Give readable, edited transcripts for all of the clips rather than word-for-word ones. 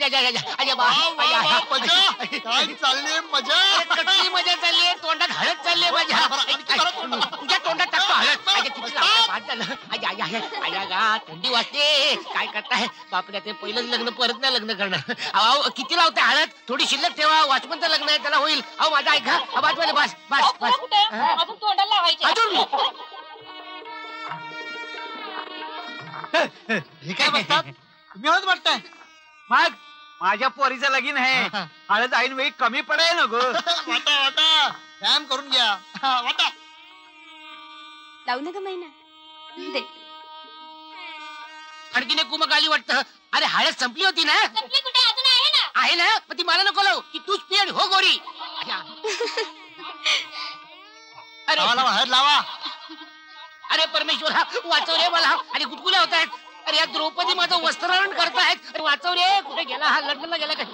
काय चालली मजा? कसली मजा चालली? तोंडात हळद चालली माझ्या. तुझ्या तोंडात टाकतो हळद. थंडी वाजते. काय करताय बापरे? ते पहिलंच लग्न परत नाही लग्न करणार. अहो किती लावताय हळद? थोडी शिल्लक ठेवा. वॉचमनचं लग्न आहे त्याला होईल. अहो माझा ऐका. बस बस बस बस. अजून तोंडाला लावायचे. अजून हे काय बघतात? तुम्ही हळद वाटताय? मग माझ्या पोरीचं लगीन आहे. हळद ऐन वेळी कमी पडेल ना गो. वाटा वाटा व्यायाम करून घ्या. वाटा लावू ना ग महिना दे. आणखीन एक कुमक आली वाटतं. अरे हळद संपली होती ना? संपली कुठे? अजून आहे ना. आहे ना? पण ती मला नको लावू. ती तूच पी आणि हो गोरी. अरे लावा लावा हळद लावा. अरे परमेश्वरा वाचव रे मला. आणि गुदगुल्या होत आहेत. अरे या द्रौपदी माझं वस्त्रहरण करतायत. अरे वाचव रे. कुठे गेला हा? लंडनला गेला काय?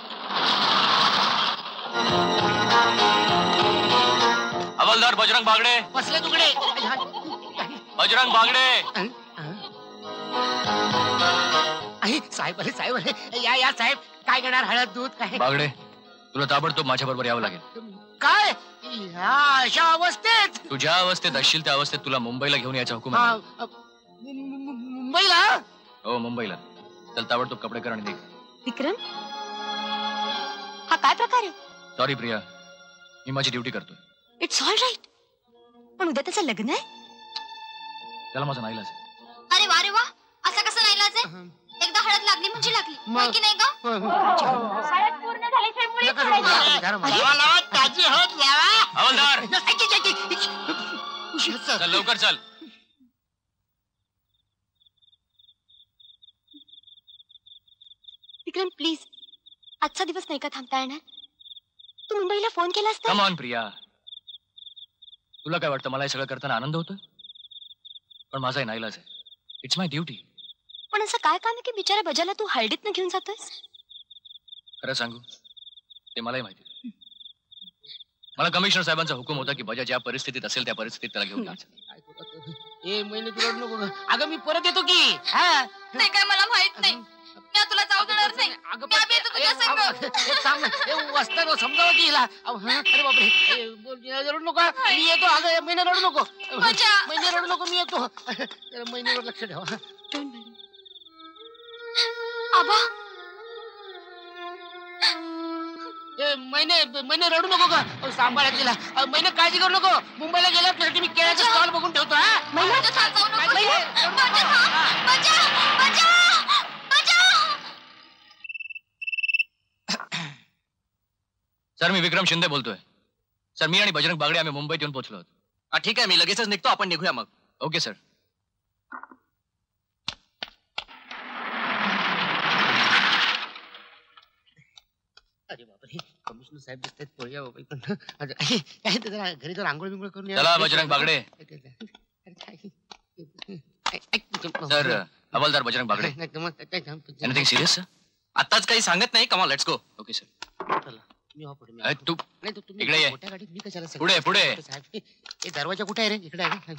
हवालदार बजरंग बागडे. बसले तुकडे. बजरंग बागडे. साहेब अरे साहेब अरे या साहेब. काय घेणार? हळद दूध काय? बागडे तुला ताबडतोब माझ्या बरोबर यावं लागेल. काय ह्या अशा अवस्थेत? तू ज्या अवस्थेत असशील त्या अवस्थेत तुला मुंबईला घेऊन यायचा हुकूम आहे. मुंबईला? हो मुंबईला. चल ताबडतोब कपडे कर आणि निघ. विक्रम हा काय प्रकार आहे? सॉरी प्रिया, मी माझी ड्युटी करतोय. It's all right. पण उद्या त्याचं लग्न आहे. त्याला माझा नाईलाज. अरे वा रे वा. असं कसं नाही लाजे? एकदा हळद लागली म्हणजे लागली. मग? की नाही ग? हळद पूर्ण झाल्याशिवाय लावा लावा ताजी हळद लावा. हवालदार चल लवकर चल. विक्रम प्लीज आजचा दिवस नाही का थांबता येणार? तू मुंबईला फोन केलास तर? कम ऑन प्रिया, तुला काय वाटतं मला हे सगळं करताना आनंद होतोय? पण माझा नाईलाज आहे. It's my duty. पण असं काय काम आहे की बिचारा बजाला तू हळदीतनं घेऊन जातोयस? खरं सांगू ते मलाही माहिती. मला कमिशनर साहेबांचा हुकूम होता की बजा ज्या परिस्थितीत असेल त्या परिस्थितीत त्याला घेऊन जायचं. ए महिने तुला नको. अगं मी परत येतो की. हा नाही काय मला माहित नाही. मी तुला जाऊ देणार नाही. अगं मी आम्ही येतो तुझ्या संग. वस्तानो समजावं की हिला. अरे बापरे रडू नको. मी येतो. अगं महिने रडू नको. महिने रडू नको. मी येतो. महिन्यावर लक्ष ठेवा. आबा महिने रडू नको का? सांभाळत तिला. महिने काळजी करू नको. मुंबईला गेल्या तुझ्यासाठी मी केळ्याचा स्टॉल बघून ठेवतो. सर मी विक्रम शिंदे बोलतोय. सर मी आणि बजरंग बागडे आम्ही मुंबईत येऊन पोहोचलो आहोत. ठीक आहे, मी लगेचच निघतो. आपण निघूया मग. Okay sir. अरे बापरे कमिशनर साहेब दिसतात. पळूया बाबा इकडनं. काय ते जरा घरी जर आंघोळ बिंघोळ करून चला बजरंग बागडे. सर हवालदार Bajrang Bagde. Anything serious sir? आताच काही सांगत नाही. Come on let's go. Okay sir. तू नाही तू इकडे ये. मोठ्या गाडीत मी कशाला? पुढे पुढे. हे दरवाजा कुठे आहे रे? इकडे आहे.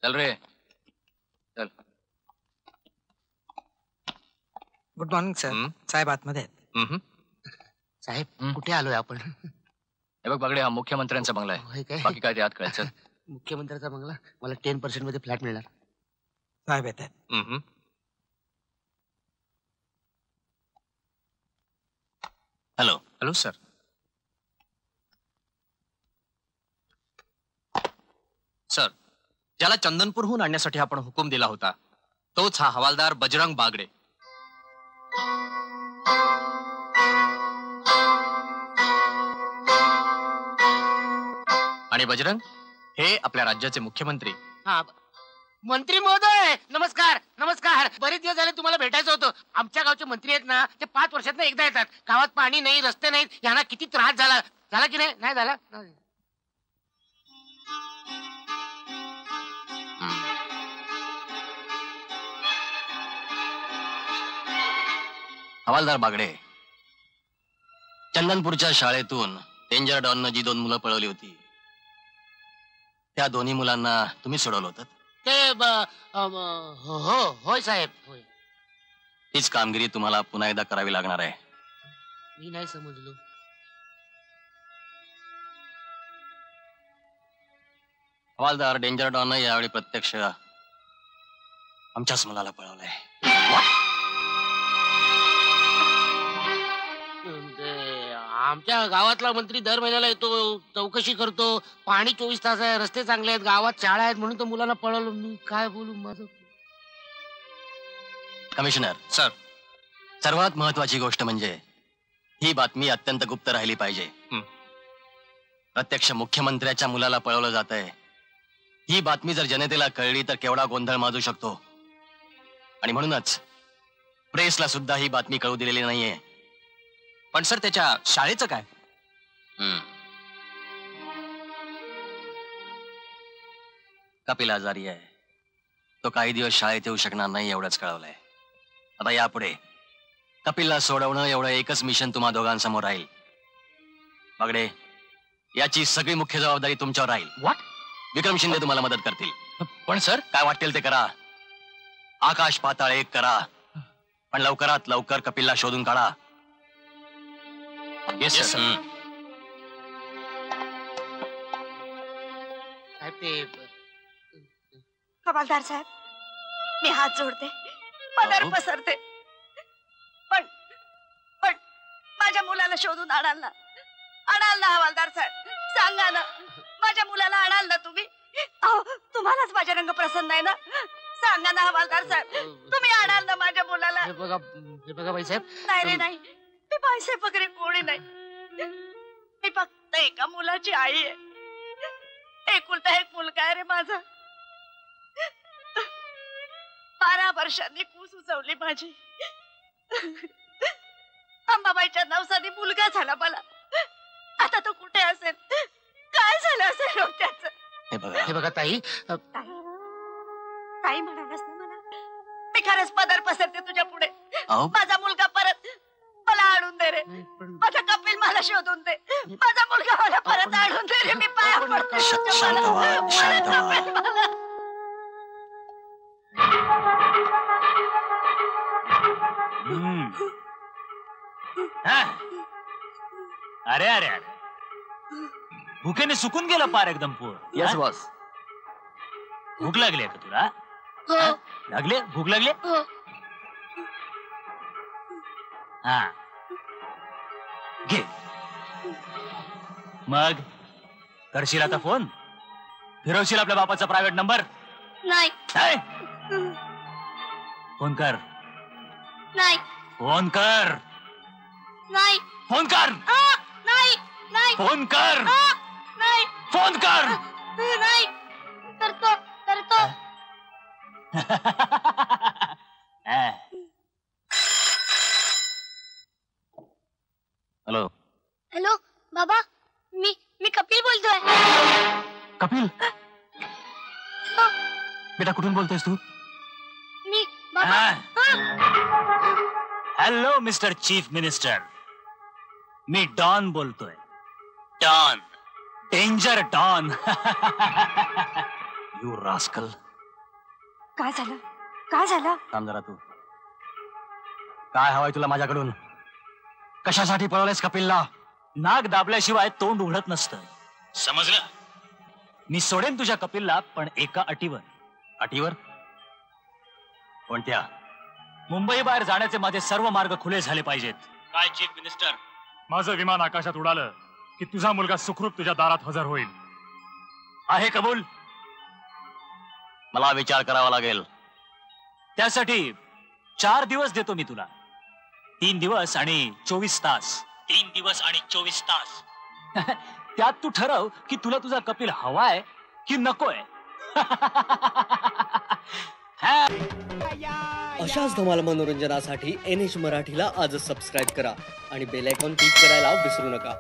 चल रे चल. Good morning sir. साहेब आतमध्ये आहेत. साहेब कुठे आलोय आपण? हे बघ बागडे, हा मुख्यमंत्र्यांचा बंगला आहे. बाकी काय ते आत कळायचं. मुख्यमंत्र्यांचा बंगला. मला 10% मध्ये फ्लॅट मिळणार. साहेब येत आहेत. हॅलो. Hello sir. सर, ज्याला चंदनपूरहून आणण्यासाठी आपण हुकूम दिला होता तोच हा हवालदार बजरंग बागडे. आणि बजरंग हे आपल्या राज्याचे मुख्यमंत्री. हा मंत्री महोदय नमस्कार. नमस्कार. बरेच दिवस झाले तुम्हाला भेटायचं होतं. आमच्या गावचे मंत्री आहेत ना ते 5 वर्षात एकदा येतात. गावात पाणी नाही, रस्ते नाहीत. यांना किती त्रास झाला. झाला की नाही? नाही झाला. हवालदार बागडे, चंदनपूरच्या शाळेतून डेंजर डॉननं जी 2 मुलं पळवली होती त्या दोन्ही मुलांना तुम्ही सोडवलं होतं? ते होय साहेब, होय. हीच कामगिरी तुम्हाला पुन्हा एकदा करावी लागणार आहे. मी नाही समजलो. हवालदार, डेंजर डॉननं यावेळी प्रत्यक्ष आमच्याच मुलाला पळवलंय. आमच्या गावातला मंत्री दर महिन्याला येतो, चौकशी करतो, पाणी 24 तास आहे, रस्ते चांगले आहेत, गावात शाळा आहेत, म्हणून तो मुलाला पळवलं. मी काय बोलू माझं. Commissioner sir. सर्वात महत्वाची गोष्ट म्हणजे ही बातमी अत्यंत गुप्त राहिली पाहिजे. प्रत्यक्ष मुख्यमंत्र्याच्या मुलाला पळवलं जात आहे, ही बातमी जर जनतेला कळली तर केवढा गोंधळ माजू शकतो. आणि म्हणूनच प्रेसला सुद्धा ही बातमी कळू दिलेली नाहीये. पण सर, त्याच्या शाळेचं काय? कपिल आजारी आहे, तो काही दिवस शाळेत येऊ शकणार नाही एवढंच कळवलंय. आता यापुढे कपिलला सोडवणं एवढं एकच मिशन तुम्हा दोघांसमोर राहील. बागडे, याची सगळी मुख्य जबाबदारी तुमच्यावर राहील. व्हॉट? विक्रम शिंदे तुम्हाला मदत करतील. पण सर, काय वाटेल ते करा, आकाश पाताळ एक करा, पण लवकरात लवकर कपिलला शोधून काढा. Yes sir. साहेब ते हवालदार साहेब, मी हात जोडते, पदर पसरते, पण पण माझ्या मुलाला शोधून आणाल ना हवालदार साहेब? सांगा ना, माझ्या मुलाला आणाल ना तुम्ही? तुम्हालाच माझा रंग प्रसन्न आहे ना? सांगा ना हवालदार साहेब, तुम्ही आणाल ना माझ्या मुलाला? हे बघा बाईसाहेब. नाही रे नाही, मी बाईसाहेब वगैरे कोणी नाही. मी फक्त एका मुलाची आई आहे. एकुलता एक मुलगा आहे रे माझा. 12 वर्षांनी कूस उचवली माझी. अंबाबाईच्या नवसानी मुलगा झाला मला. आता तो कुठे असेल, काय झालं असेल त्याचं? हे बघा ताई, काही म्हणालास ना मला, मी खरंच पदर पसरते तुझ्या पुढे. माझा मुलगा परत मला आणून दे रे. माझा कपिल मला शोधून दे. माझा मुलगा मला परत आणून दे रे. मी पाया पडते. शांत व्हा, शांत व्हा. अरे अरे अरे, भुकेने सुकून गेला पार एकदम पोर. Yes boss. भूक लागली आहे का तुला? लागले? भूक लागले? हा, घे. मग करशील आता फोन? फिरवशील आपल्या बापाचा प्रायव्हेट नंबर? नाही. फोन कर. नाही. फोन कर. नाही. फोन कर. नाही. नाही. फोन कर. नाही. फोन कर. नाही. करतो. हॅलो. हॅलो बाबा, मी कपिल बोलतोय. कपिल, बेटा कुठून बोलतोयस तू? मी बाबा. हॅलो मिस्टर चीफ मिनिस्टर, मी डॉन बोलतोय. Don. Danger don. You rascal. काय झालं? काय झालं? थांब जरा तू. काय हवंय तुला माझ्याकडून? कशासाठी पळवलंयस कपिलला? नाक दाबल्याशिवाय तोंड उघडत नसतं, समजलं? मी सोडेन तुझ्या कपिलला, पण एका अटीवर. अटीवर? कोणत्या? मुंबई बाहेर जाण्याचे माझे सर्व मार्ग खुले झाले पाहिजेत. काय चीफ मिनिस्टर, माझं विमान आकाशात उडालं की तुझा मुलगा सुखरूप तुझ्या दारात हजर होईल. आहे कबूल? मला विचार करावा लागेल. त्यासाठी 4 दिवस देतो मी तुला. 3 दिवस आणि 24 तास. 3 दिवस आणि 24 तास. त्यात तू ठरव की तुला तुझा कपिल हवाय की नकोय. अशाच धमाल मनोरंजनासाठी NH मराठीला आजच सबस्क्राईब करा आणि बेल आयकॉन क्लिक करायला विसरू नका.